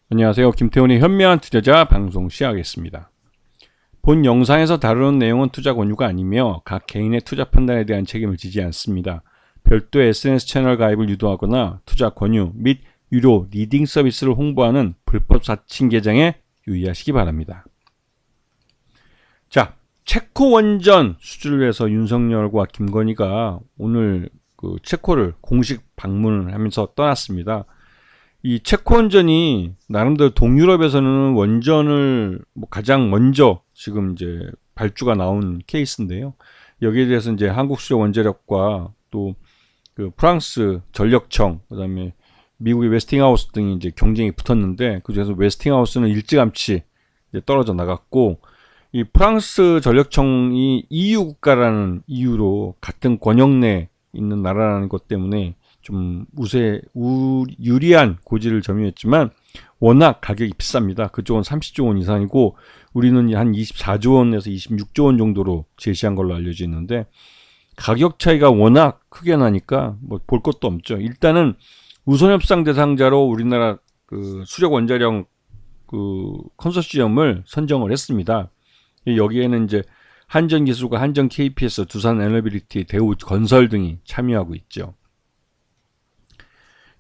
안녕하세요. 김태훈의 현명한 투자자 방송 시작하겠습니다. 본 영상에서 다루는 내용은 투자 권유가 아니며 각 개인의 투자 판단에 대한 책임을 지지 않습니다. 별도 SNS 채널 가입을 유도하거나 투자 권유 및 유료 리딩 서비스를 홍보하는 불법 사칭 계정에 유의하시기 바랍니다. 자, 체코 원전 수주를 해서 윤석열과 김건희가 오늘 그 체코를 공식 방문을 하면서 떠났습니다. 이 체코 원전이 나름대로 동유럽에서는 원전을 가장 먼저 지금 이제 발주가 나온 케이스인데요. 여기에 대해서 이제 한국수력원자력과 또 그 프랑스 전력청, 그다음에 미국의 웨스팅하우스 등이 이제 경쟁이 붙었는데 그중에서 웨스팅하우스는 일찌감치 이제 떨어져 나갔고 이 프랑스 전력청이 EU 국가라는 이유로 같은 권역 내에 있는 나라라는 것 때문에 좀 유리한 고지를 점유했지만 워낙 가격이 비쌉니다. 그쪽은 30조 원 이상이고 우리는 한 24조 원에서 26조 원 정도로 제시한 걸로 알려져 있는데 가격 차이가 워낙 크게 나니까 뭐 볼 것도 없죠. 일단은 우선협상 대상자로 우리나라 그 수력 원자력 그 컨소시엄을 선정을 했습니다. 여기에는 이제 한전기술과 한전 KPS, 두산 에너빌리티, 대우건설 등이 참여하고 있죠.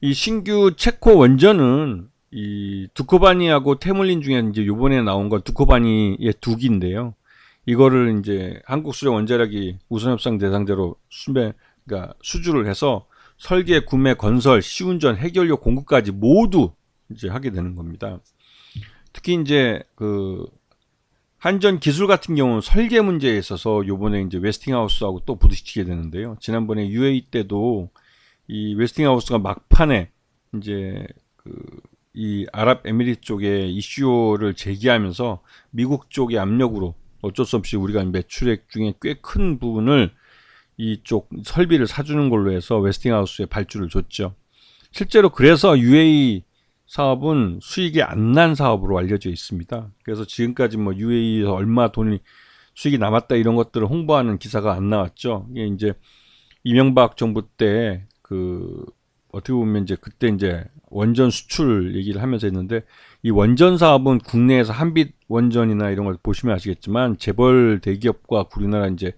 이 신규 체코 원전은 이 두코바니하고 테물린 중에 이제 요번에 나온 건 두코바니의 두 기인데요. 이거를 이제 한국수력원자력이 우선협상 대상자로 그러니까 수주를 해서 설계, 구매, 건설, 시운전, 해결료 공급까지 모두 이제 하게 되는 겁니다. 특히 이제 그 한전 기술 같은 경우는 설계 문제에 있어서 요번에 이제 웨스팅하우스하고 또 부딪히게 되는데요. 지난번에 UAE 때도 이 웨스팅하우스가 막판에 이제 이 아랍에미리 쪽에 이슈를 제기하면서 미국 쪽의 압력으로 어쩔 수 없이 우리가 매출액 중에 꽤 큰 부분을 이쪽 설비를 사주는 걸로 해서 웨스팅하우스에 발주를 줬죠. 실제로 그래서 UAE 사업은 수익이 안 난 사업으로 알려져 있습니다. 그래서 지금까지 뭐 UAE에서 얼마 돈이 수익이 남았다 이런 것들을 홍보하는 기사가 안 나왔죠. 이게 이제 이명박 정부 때 어떻게 보면 이제 그때 이제 원전 수출 얘기를 하면서 했는데 이 원전 사업은 국내에서 한빛 원전이나 이런 걸 보시면 아시겠지만 재벌 대기업과 우리나라 이제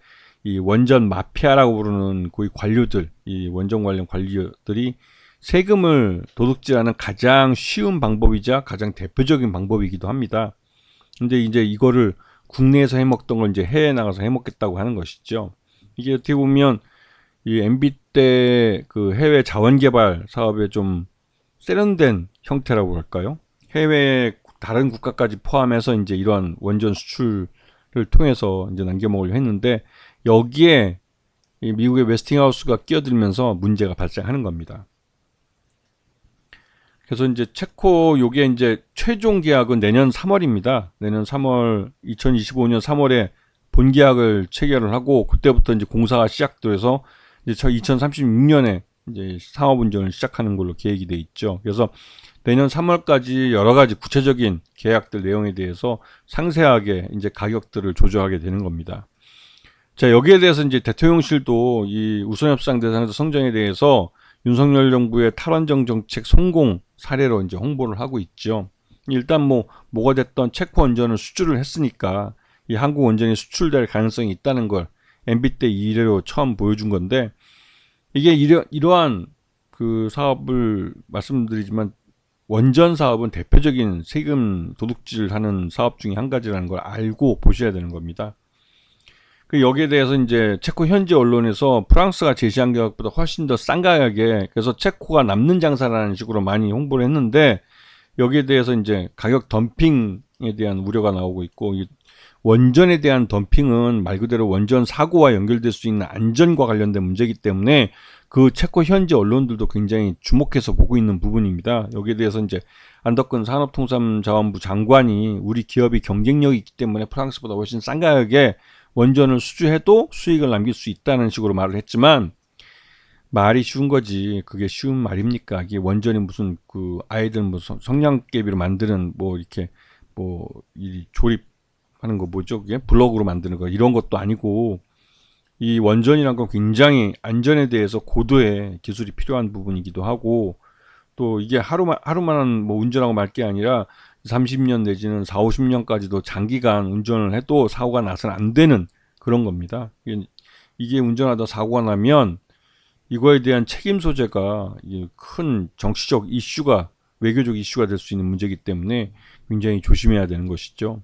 이 원전 마피아라고 부르는 고위 관료들, 이 원전 관련 관료들이 세금을 도둑질하는 가장 쉬운 방법이자 가장 대표적인 방법이기도 합니다. 근데 이제 이거를 국내에서 해먹던 걸 이제 해외에 나가서 해먹겠다고 하는 것이죠. 이게 어떻게 보면 이 MB 때 그 해외 자원개발 사업에 좀 세련된 형태라고 할까요? 해외 다른 국가까지 포함해서 이제 이러한 원전 수출을 통해서 이제 남겨먹으려 했는데 여기에 이 미국의 웨스팅하우스가 끼어들면서 문제가 발생하는 겁니다. 그래서 이제 체코 요게 이제 최종 계약은 내년 3월입니다. 내년 3월 2025년 3월에 본계약을 체결을 하고 그때부터 이제 공사가 시작돼서 이제 2036년에 이제 상업 운전을 시작하는 걸로 계획이 돼 있죠. 그래서 내년 3월까지 여러 가지 구체적인 계약들 내용에 대해서 상세하게 이제 가격들을 조정하게 되는 겁니다. 자, 여기에 대해서 이제 대통령실도 이 우선협상 대상자 선정에 대해서 윤석열 정부의 탈원전 정책 성공 사례로 이제 홍보를 하고 있죠. 일단 뭐가 됐던 체코 원전을 수주를 했으니까 이 한국 원전이 수출될 가능성이 있다는 걸 MB 때 이래로 처음 보여준 건데 이게 이러한 그 사업을 말씀드리지만 원전 사업은 대표적인 세금 도둑질하는 사업 중에 한 가지라는 걸 알고 보셔야 되는 겁니다. 여기에 대해서 이제 체코 현지 언론에서 프랑스가 제시한 가격보다 훨씬 더 싼 가격에 그래서 체코가 남는 장사라는 식으로 많이 홍보를 했는데 여기에 대해서 이제 가격 덤핑에 대한 우려가 나오고 있고 이 원전에 대한 덤핑은 말 그대로 원전 사고와 연결될 수 있는 안전과 관련된 문제이기 때문에 그 체코 현지 언론들도 굉장히 주목해서 보고 있는 부분입니다. 여기에 대해서 이제 안덕근 산업통상자원부 장관이 우리 기업이 경쟁력이 있기 때문에 프랑스보다 훨씬 싼 가격에 원전을 수주해도 수익을 남길 수 있다는 식으로 말을 했지만 말이 쉬운 거지 그게 쉬운 말입니까? 이게 원전이 무슨 그 아이들 무슨 성냥개비로 만드는 이렇게 이 조립하는 거 뭐죠? 그게 블럭으로 만드는 거 이런 것도 아니고 이 원전이란 건 굉장히 안전에 대해서 고도의 기술이 필요한 부분이기도 하고 또 이게 하루만 뭐 운전하고 말 게 아니라 30년 내지는 4, 50년까지도 장기간 운전을 해도 사고가 나서는 안 되는 그런 겁니다. 이게 운전하다 사고가 나면 이거에 대한 책임 소재가 큰 정치적 이슈가, 외교적 이슈가 될 수 있는 문제이기 때문에 굉장히 조심해야 되는 것이죠.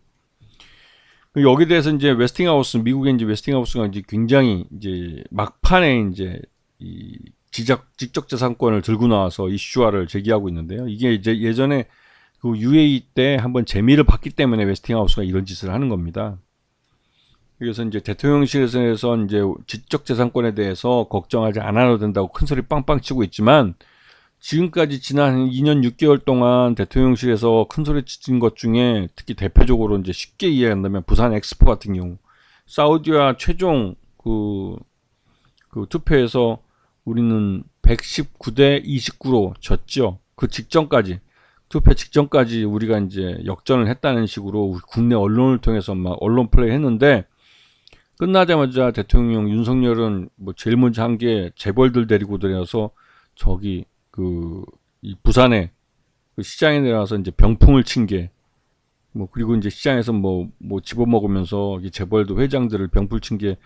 여기에 대해서 이제 웨스팅하우스, 미국의 이제 웨스팅하우스가 이제 굉장히 이제 막판에 이제 이 지적재산권을 들고 나와서 이슈화를 제기하고 있는데요. 이게 이제 예전에 그 UAE 때 한번 재미를 봤기 때문에 웨스팅하우스가 이런 짓을 하는 겁니다. 그래서 이제 대통령실에서 이제 지적재산권에 대해서 걱정하지 않아도 된다고 큰 소리 빵빵 치고 있지만, 지금까지 지난 2년 6개월 동안 대통령실에서 큰 소리 친 것 중에 특히 대표적으로 이제 쉽게 이해한다면 부산 엑스포 같은 경우, 사우디와 최종 그 투표에서 우리는 119대 29로 졌죠. 그 직전까지, 투표 직전까지 우리가 이제 역전을 했다는 식으로 국내 언론을 통해서 막 언론 플레이 했는데, 끝나자마자 대통령 윤석열은 뭐 제일 먼저 한 게 재벌들 데리고 들어서 저기 이 부산에 그 시장에 내려와서 이제 병풍을 친 게, 뭐 그리고 이제 시장에서 뭐 집어먹으면서 이 재벌도 회장들을 병풍 친 게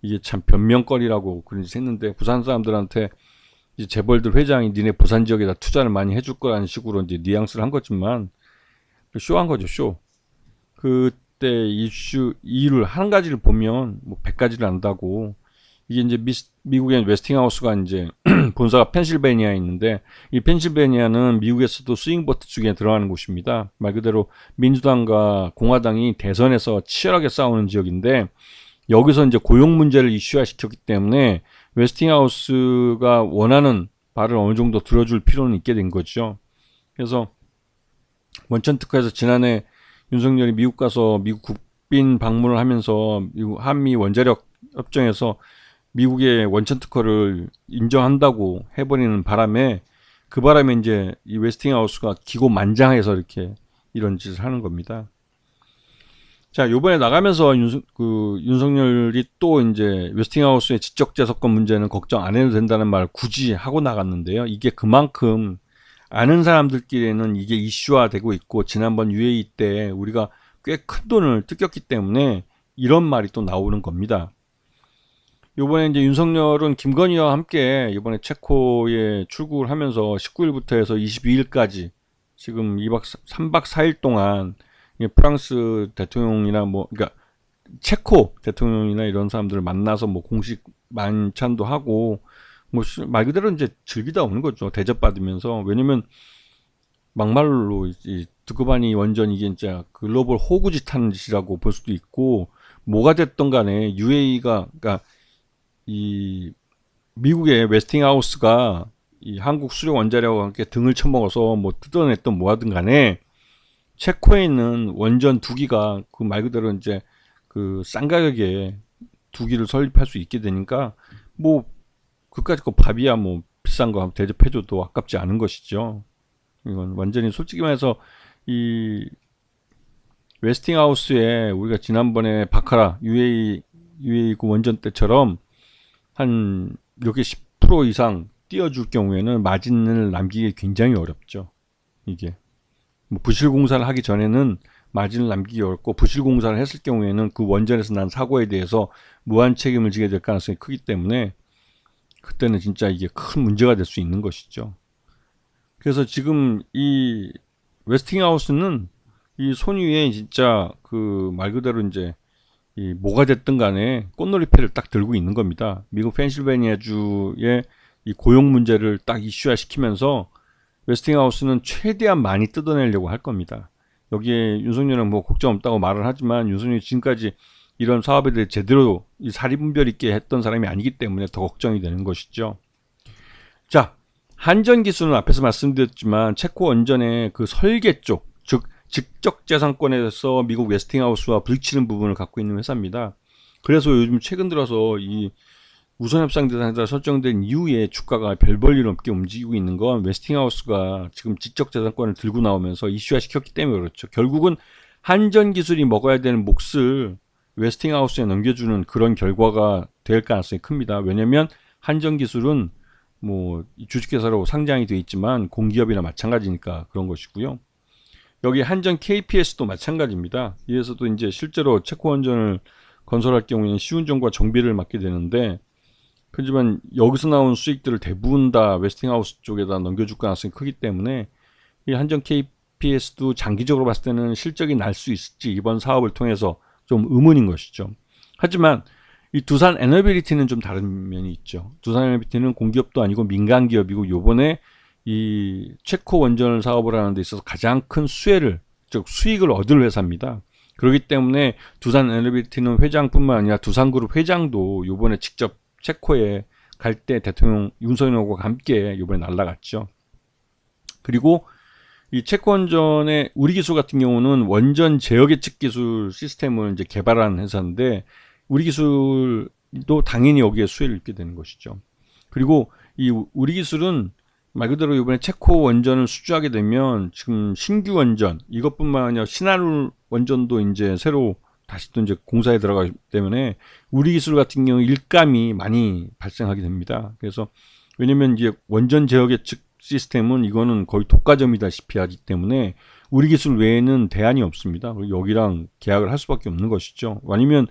이게 참 변명거리라고 그런 짓 했는데, 부산 사람들한테 이제 재벌들 회장이 니네 부산 지역에다 투자를 많이 해줄 거라는 식으로 이제 뉘앙스를 한 거지만 쇼한 거죠, 쇼. 그때 이유를 한 가지를 보면 뭐 100가지를 안다고. 이게 이제 미국의 웨스팅하우스가 이제 본사가 펜실베니아에 있는데, 이 펜실베니아는 미국에서도 스윙보트 중에 들어가는 곳입니다. 말 그대로 민주당과 공화당이 대선에서 치열하게 싸우는 지역인데, 여기서 이제 고용 문제를 이슈화시켰기 때문에 웨스팅하우스가 원하는 바를 어느 정도 들어줄 필요는 있게 된 거죠. 그래서 원천 특허에서 지난해 윤석열이 미국 가서 미국 국빈 방문을 하면서 미국 한미 원자력 협정에서 미국의 원천 특허를 인정한다고 해버리는 바람에, 그 바람에 이제 이 웨스팅하우스가 기고만장해서 이렇게 이런 짓을 하는 겁니다. 자, 요번에 나가면서 윤석열이 또 이제 웨스팅하우스의 지적재산권 문제는 걱정 안 해도 된다는 말을 굳이 하고 나갔는데요. 이게 그만큼 아는 사람들끼리는 이게 이슈화되고 있고, 지난번 UAE 때 우리가 꽤 큰 돈을 뜯겼기 때문에 이런 말이 또 나오는 겁니다. 요번에 이제 윤석열은 김건희와 함께 이번에 체코에 출국을 하면서 19일부터 해서 22일까지 지금 3박 4일 동안 프랑스 대통령이나 그러니까 체코 대통령이나 이런 사람들을 만나서 뭐 공식 만찬도 하고, 뭐 말 그대로 이제 즐기다 오는 거죠. 대접받으면서. 왜냐면 막말로 두꺼바니 원전 이게 진짜 글로벌 호구짓 하는 짓이라고 볼 수도 있고, 뭐가 됐던 간에 UAE가, 그러니까 이 미국의 웨스팅하우스가 이 한국 수력 원자력과 함께 등을 쳐먹어서 뭐 뜯어냈던 뭐하든 간에 체코에 있는 원전 2기가 그 말 그대로 이제 그 싼 가격에 2기를 설립할 수 있게 되니까, 뭐 그까짓 거 밥이야 뭐 비싼 거 대접해줘도 아깝지 않은 것이죠. 이건 완전히 솔직히 말해서 이 웨스팅하우스에 우리가 지난번에 바카라 UAE 그 원전 때처럼 한 이렇게 10% 이상 띄워줄 경우에는 마진을 남기기 굉장히 어렵죠. 이게 뭐 부실 공사를 하기 전에는 마진을 남기기 어렵고, 부실 공사를 했을 경우에는 그 원전에서 난 사고에 대해서 무한 책임을 지게 될 가능성이 크기 때문에 그때는 진짜 이게 큰 문제가 될 수 있는 것이죠. 그래서 지금 이 웨스팅하우스는 이 손위에 진짜 그 말 그대로 이제 이 뭐가 됐든 간에 꽃놀이패를 딱 들고 있는 겁니다. 미국 펜실베니아주의 이 고용 문제를 딱 이슈화 시키면서 웨스팅하우스는 최대한 많이 뜯어내려고 할 겁니다. 여기에 윤석열은 뭐 걱정 없다고 말을 하지만, 윤석열이 지금까지 이런 사업에 대해 제대로 이 사리분별 있게 했던 사람이 아니기 때문에 더 걱정이 되는 것이죠. 자, 한전 기술은 앞에서 말씀드렸지만 체코 원전의 그 설계 쪽, 즉 직접재산권에 대해서 미국 웨스팅하우스와 부딪히는 부분을 갖고 있는 회사입니다. 그래서 요즘 최근 들어서 이 우선협상 대상자가 설정된 이후에 주가가 별 볼 일 없게 움직이고 있는 건 웨스팅하우스가 지금 지적재산권을 들고 나오면서 이슈화 시켰기 때문에 그렇죠. 결국은 한전 기술이 먹어야 되는 몫을 웨스팅하우스에 넘겨주는 그런 결과가 될 가능성이 큽니다. 왜냐하면 한전 기술은 뭐 주식회사로 상장이 돼 있지만 공기업이나 마찬가지니까 그런 것이고요. 여기 한전 KPS도 마찬가지입니다. 이에서도 이제 실제로 체코 원전을 건설할 경우에는 시운전과 정비를 맡게 되는데, 하지만 여기서 나온 수익들을 대부분 다 웨스팅하우스 쪽에다 넘겨줄 가능성이 크기 때문에 이 한전 KPS도 장기적으로 봤을 때는 실적이 날 수 있을지 이번 사업을 통해서 좀 의문인 것이죠. 하지만 이 두산 에너빌리티는 좀 다른 면이 있죠. 두산 에너빌리티는 공기업도 아니고 민간 기업이고 요번에 이 체코 원전 사업을 하는 데 있어서 가장 큰 수혜를, 즉 수익을 얻을 회사입니다. 그렇기 때문에 두산 에너빌리티는 회장뿐만 아니라 두산그룹 회장도 요번에 직접 체코에 갈 때 대통령 윤석열과 함께 요번에 날아갔죠. 그리고 이 체코 원전의 우리 기술 같은 경우는 원전 제어 계측 기술 시스템을 이제 개발한 회사인데, 우리 기술도 당연히 여기에 수혜를 입게 되는 것이죠. 그리고 이 우리 기술은 말 그대로 이번에 체코 원전을 수주하게 되면 지금 신규 원전 이것뿐만 아니라 신한울 원전도 이제 새로 다시 또 이제 공사에 들어가기 때문에 우리 기술 같은 경우 일감이 많이 발생하게 됩니다. 그래서 왜냐면 이제 원전 제어 계측 시스템은 이거는 거의 독과점이다시피 하기 때문에 우리 기술 외에는 대안이 없습니다. 그리고 여기랑 계약을 할 수밖에 없는 것이죠. 아니면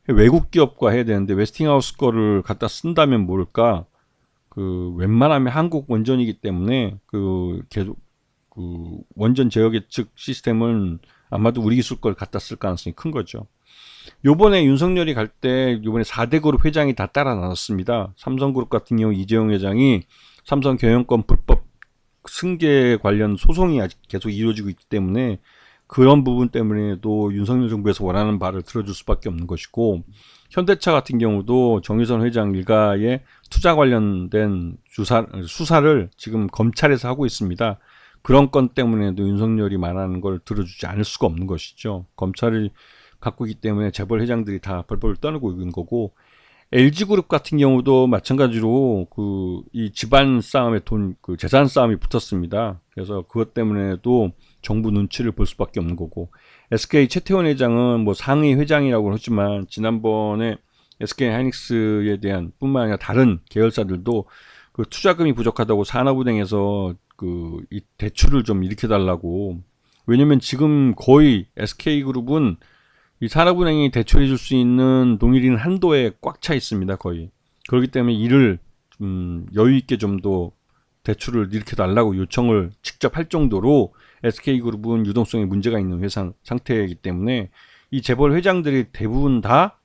외국 기업과 해야 되는데 웨스팅하우스 거를 갖다 쓴다면 모를까, 그 웬만하면 한국 원전이기 때문에 그 계속 그 원전 제어 계측 시스템은 아마도 우리 기술 걸 갖다 쓸 가능성이 큰 거죠. 요번에 윤석열이 갈 때 요번에 4대 그룹 회장이 다 따라 나섰습니다. 삼성그룹 같은 경우 이재용 회장이 삼성 경영권 불법 승계 관련 소송이 아직 계속 이루어지고 있기 때문에 그런 부분 때문에도 윤석열 정부에서 원하는 바를 들어줄 수밖에 없는 것이고, 현대차 같은 경우도 정유선 회장 일가의 투자 관련된 수사를 지금 검찰에서 하고 있습니다. 그런 건 때문에도 윤석열이 말하는 걸 들어주지 않을 수가 없는 것이죠. 검찰이 갖고 있기 때문에 재벌 회장들이 다 벌벌 떠는 있는 거고, LG그룹 같은 경우도 마찬가지로 이 집안 싸움에 그 재산 싸움이 붙었습니다. 그래서 그것 때문에도 정부 눈치를 볼 수밖에 없는 거고, SK 최태원 회장은 뭐 상위 회장이라고 했지만 지난번에 SK 하이닉스에 대한 뿐만 아니라 다른 계열사들도 그 투자금이 부족하다고 산업은행에서 이 대출을 좀 일으켜달라고. 왜냐면 지금 거의 SK그룹은 이 산업은행이 대출해 줄 수 있는 동일인 한도에 꽉 차 있습니다, 거의. 그렇기 때문에 이를 여유 있게 좀 더 대출을 일으켜 달라고 요청을 직접 할 정도로 SK그룹은 유동성에 문제가 있는 회사 상태이기 때문에 이 재벌 회장들이 대부분 다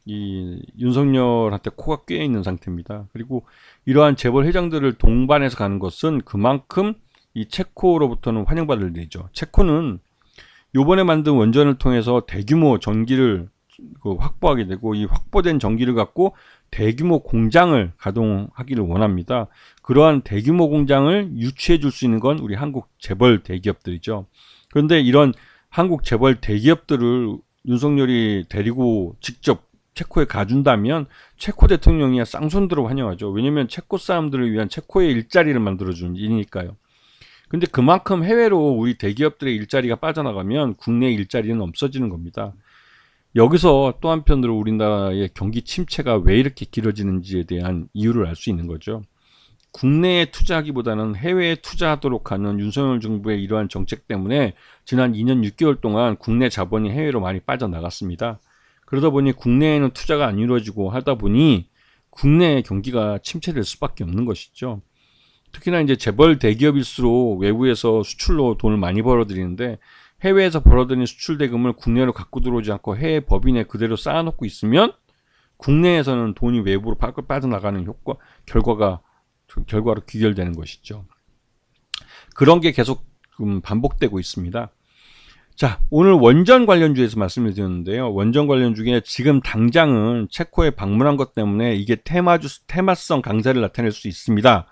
이 윤석열한테 코가 꿰 있는 상태입니다. 그리고 이러한 재벌 회장들을 동반해서 가는 것은 그만큼 이 체코로부터는 환영받을 일이죠. 체코는 요번에 만든 원전을 통해서 대규모 전기를 확보하게 되고, 이 확보된 전기를 갖고 대규모 공장을 가동하기를 원합니다. 그러한 대규모 공장을 유치해 줄 수 있는 건 우리 한국 재벌 대기업들이죠. 그런데 이런 한국 재벌 대기업들을 윤석열이 데리고 직접 체코에 가준다면 체코 대통령이야 쌍손들어 환영하죠. 왜냐면 체코 사람들을 위한 체코의 일자리를 만들어주는 일이니까요. 근데 그만큼 해외로 우리 대기업들의 일자리가 빠져나가면 국내 일자리는 없어지는 겁니다. 여기서 또 한편으로 우리나라의 경기 침체가 왜 이렇게 길어지는지에 대한 이유를 알 수 있는 거죠. 국내에 투자하기보다는 해외에 투자하도록 하는 윤석열 정부의 이러한 정책 때문에 지난 2년 6개월 동안 국내 자본이 해외로 많이 빠져나갔습니다. 그러다 보니 국내에는 투자가 안 이루어지고 하다 보니 국내 경기가 침체될 수밖에 없는 것이죠. 특히나 이제 재벌 대기업일수록 외부에서 수출로 돈을 많이 벌어들이는데, 해외에서 벌어들인 수출 대금을 국내로 갖고 들어오지 않고 해외 법인에 그대로 쌓아놓고 있으면 국내에서는 돈이 외부로 빠져나가는 결과로 귀결되는 것이죠. 그런 게 계속 반복되고 있습니다. 자, 오늘 원전 관련주에서 말씀을 드렸는데요. 원전 관련 중에 지금 당장은 체코에 방문한 것 때문에 이게 테마성 강세를 나타낼 수 있습니다.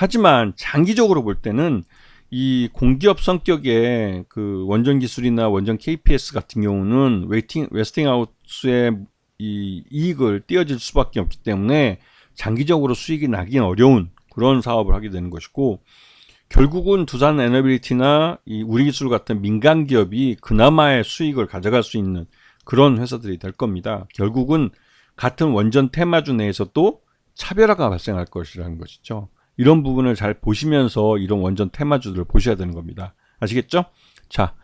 하지만 장기적으로 볼 때는 이 공기업 성격의 그 원전 기술이나 원전 KPS 같은 경우는 웨스팅하우스의 이 이익을 떼어질 수밖에 없기 때문에 장기적으로 수익이 나기 어려운 그런 사업을 하게 되는 것이고, 결국은 두산 에너빌리티나 이 우리기술 같은 민간 기업이 그나마의 수익을 가져갈 수 있는 그런 회사들이 될 겁니다. 결국은 같은 원전 테마주 내에서도 차별화가 발생할 것이라는 것이죠. 이런 부분을 잘 보시면서 이런 원전 테마주들을 보셔야 되는 겁니다. 아시겠죠? 자,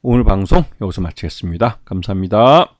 오늘 방송 여기서 마치겠습니다. 감사합니다.